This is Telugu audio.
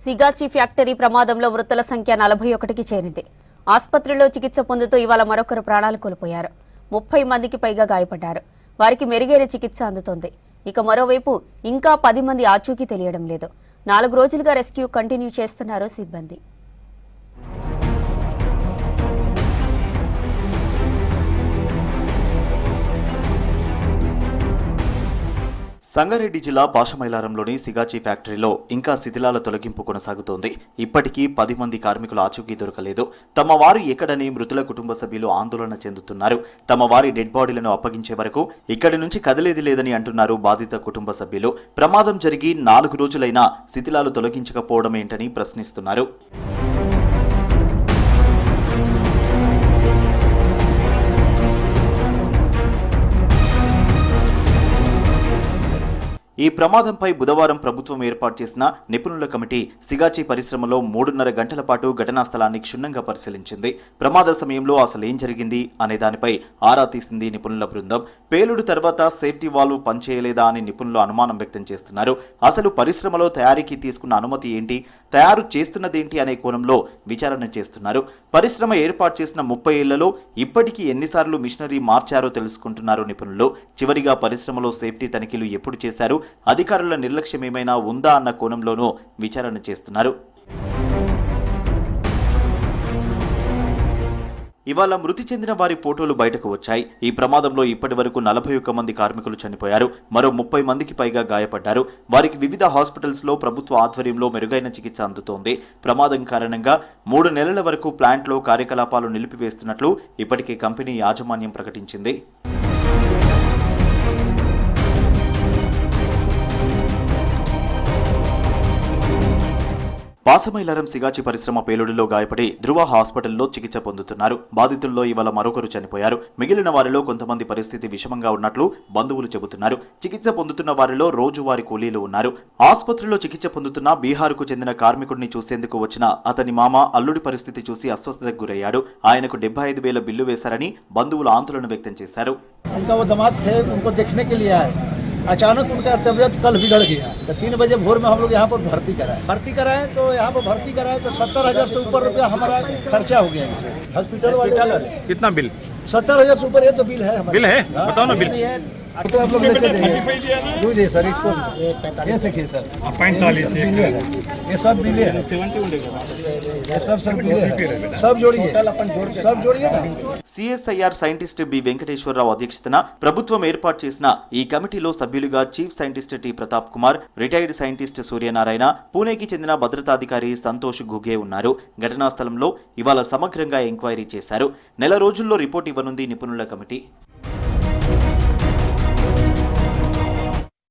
సిగాచి ఫ్యాక్టరీ ప్రమాదంలో మృతుల సంఖ్య 41కి చేరింది. ఆసుపత్రిలో చికిత్స పొందుతూ ఇవాళ మరొకరు ప్రాణాలు కోల్పోయారు. 30 మందికి పైగా గాయపడ్డారు. వారికి మెరుగైన చికిత్స అందుతోంది. ఇక మరోవైపు ఇంకా 10 మంది ఆచూకీ తెలియడం లేదు. 4 రోజులుగా రెస్క్యూ కంటిన్యూ చేస్తున్నారు సిబ్బంది. సంగారెడ్డి జిల్లా పాషమైలారంలోని సిగాచి ఫ్యాక్టరీలో ఇంకా శిథిలాల తొలగింపు కొనసాగుతోంది. ఇప్పటికీ 10 మంది కార్మికుల ఆచూకీ దొరకలేదు. తమ వారు ఎక్కడని మృతుల కుటుంబ సభ్యులు ఆందోళన చెందుతున్నారు. తమ వారి డెడ్ బాడీలను అప్పగించే వరకు ఇక్కడి నుంచి కదిలేది లేదని అంటున్నారు బాధిత కుటుంబ సభ్యులు. ప్రమాదం జరిగి 4 రోజులైనా శిథిలాలు తొలగించకపోవడం ఏంటని ప్రశ్నిస్తున్నారు. ఈ ప్రమాదంపై బుధవారం ప్రభుత్వం ఏర్పాటు చేసిన నిపుణుల కమిటీ సిగాచి పరిశ్రమలో 3.5 గంటల పాటు ఘటనా స్థలాన్ని క్షుణ్ణంగా పరిశీలించింది. ప్రమాద సమయంలో అసలు ఏం జరిగింది అనే దానిపై ఆరా తీసింది నిపుణుల బృందం. పేలుడు తర్వాత సేఫ్టీ వాల్వ్ పనిచేయలేదా అని నిపుణులు అనుమానం వ్యక్తం చేస్తున్నారు. అసలు పరిశ్రమలో తయారీకి తీసుకున్న అనుమతి ఏంటి, తయారు చేస్తున్నదేంటి అనే కోణంలో విచారణ చేస్తున్నారు. పరిశ్రమ ఏర్పాటు చేసిన 30 ఏళ్లలో ఇప్పటికీ ఎన్నిసార్లు మిషనరీ మార్చారో తెలుసుకుంటున్నారు నిపుణులు. చివరిగా పరిశ్రమలో సేఫ్టీ తనిఖీలు ఎప్పుడు చేశారు, అధికారుల నిర్లక్ష్యం ఏమైనా ఉందా అన్న కోణంలోనూ విచారణ చేస్తున్నారు. ఇవాళ మృతి చెందిన వారి ఫోటోలు బయటకు వచ్చాయి. ఈ ప్రమాదంలో ఇప్పటి వరకు 41 మంది కార్మికులు చనిపోయారు. మరో 30 మందికి పైగా గాయపడ్డారు. వారికి వివిధ హాస్పిటల్స్లో ప్రభుత్వ ఆధ్వర్యంలో మెరుగైన చికిత్స అందుతోంది. ప్రమాదం కారణంగా 3 నెలల వరకు ప్లాంట్లో కార్యకలాపాలు నిలిపివేస్తున్నట్లు ఇప్పటికే కంపెనీ యాజమాన్యం ప్రకటించింది. పాషమైలారం సిగాచి పరిశ్రమ పేలుడులో గాయపడి ధృవ హాస్పిటల్లో చికిత్స పొందుతున్నారు. బాధితుల్లో ఇవాళ మరొకరు చనిపోయారు. మిగిలిన వారిలో కొంతమంది పరిస్థితి విషమంగా ఉన్నట్లు బంధువులు చెబుతున్నారు. చికిత్స పొందుతున్న వారిలో రోజువారీ కూలీలు ఉన్నారు. ఆసుపత్రిలో చికిత్స పొందుతున్న బీహార్కు చెందిన కార్మికుడిని చూసేందుకు వచ్చిన అతని మామ అల్లుడి పరిస్థితి చూసి అస్వస్థతకు గురయ్యాడు. ఆయనకు 75,000 బిల్లు వేశారని బంధువులు ఆందోళన వ్యక్తం చేశారు. अचानक उनका तबीयत कल बिगड़ गया तो 3 बजे भोर में हम लोग यहाँ पर भर्ती कराए तो यहाँ पर भर्ती कराए तो 70,000 से ऊपर रुपया हमारा खर्चा हो गया इनसे। हॉस्पिटल वाले कितना बिल? 70,000 से ऊपर ये तो बिल है हमारा। बिल है? बताओ ना बिल। तो आप लोग लेते जाइए सर, इसको ये देखिए सर 45 ये सब बिल है, ये सब बिल है, सब जोड़िए ना। సిఎస్ఐఆర్ సైంటిస్ట్ బి వెంకటేశ్వరరావు అధ్యక్షతన ప్రభుత్వం ఏర్పాటు చేసిన ఈ కమిటీలో సభ్యులుగా chief scientist T Pratap Kumar, retired scientist Suryanarayana, పూణేకి చెందిన భద్రతాధికారి సంతోష్ గుగే ఉన్నారు. ఘటనా స్థలంలో ఇవాళ సమగ్రంగా ఎంక్వైరీ చేశారు. నెల రోజుల్లో రిపోర్ట్ ఇవ్వనుంది నిపుణుల కమిటీ.